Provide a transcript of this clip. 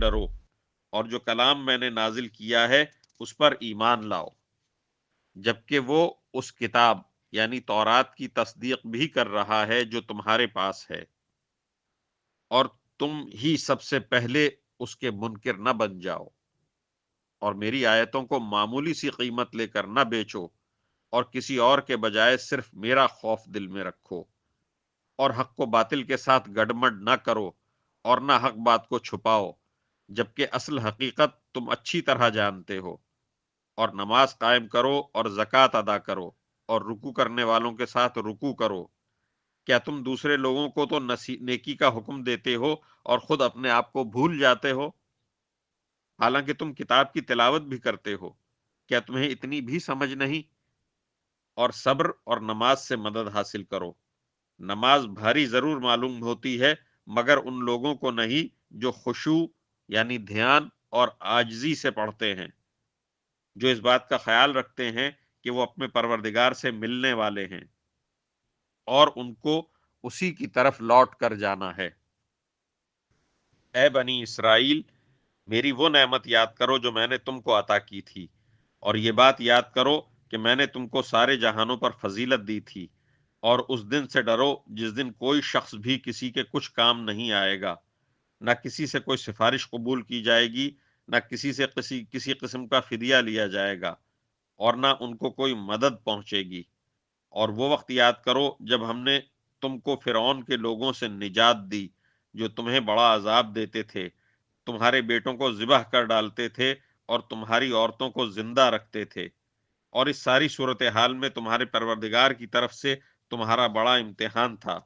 ڈرو، اور جو کلام میں نے نازل کیا ہے اس پر ایمان لاؤ، جبکہ وہ اس کتاب یعنی تورات کی تصدیق بھی کر رہا ہے جو تمہارے پاس ہے، اور تم ہی سب سے پہلے اس کے منکر نہ بن جاؤ، اور میری آیتوں کو معمولی سی قیمت لے کر نہ بیچو، اور کسی اور کے بجائے صرف میرا خوف دل میں رکھو، اور حق کو باطل کے ساتھ گڈمڈ نہ کرو، اور نہ حق بات کو چھپاؤ، جبکہ اصل حقیقت تم اچھی طرح جانتے ہو، اور نماز قائم کرو اور زکوٰۃ ادا کرو، اور رکوع کرنے والوں کے ساتھ رکوع کرو۔ کیا تم دوسرے لوگوں کو تو نیکی کا حکم دیتے ہو اور خود اپنے آپ کو بھول جاتے ہو؟ حالانکہ تم کتاب کی تلاوت بھی کرتے ہو، کیا تمہیں اتنی بھی سمجھ نہیں؟ اور صبر اور نماز سے مدد حاصل کرو۔ نماز بھاری ضرور معلوم ہوتی ہے، مگر ان لوگوں کو نہیں جو خشوع یعنی دھیان اور عاجزی سے پڑھتے ہیں، جو اس بات کا خیال رکھتے ہیں کہ وہ اپنے پروردگار سے ملنے والے ہیں اور ان کو اسی کی طرف لوٹ کر جانا ہے۔ اے بنی اسرائیل، میری وہ نعمت یاد کرو جو میں نے تم کو عطا کی تھی، اور یہ بات یاد کرو کہ میں نے تم کو سارے جہانوں پر فضیلت دی تھی، اور اس دن سے ڈرو جس دن کوئی شخص بھی کسی کے کچھ کام نہیں آئے گا، نہ کسی سے کوئی سفارش قبول کی جائے گی، نہ کسی سے کسی قسم کا فدیہ لیا جائے گا، اور نہ ان کو کوئی مدد پہنچے گی۔ اور وہ وقت یاد کرو جب ہم نے تم کو فرعون کے لوگوں سے نجات دی، جو تمہیں بڑا عذاب دیتے تھے، تمہارے بیٹوں کو ذبح کر ڈالتے تھے اور تمہاری عورتوں کو زندہ رکھتے تھے، اور اس ساری صورتحال میں تمہارے پروردگار کی طرف سے تمہارا بڑا امتحان تھا۔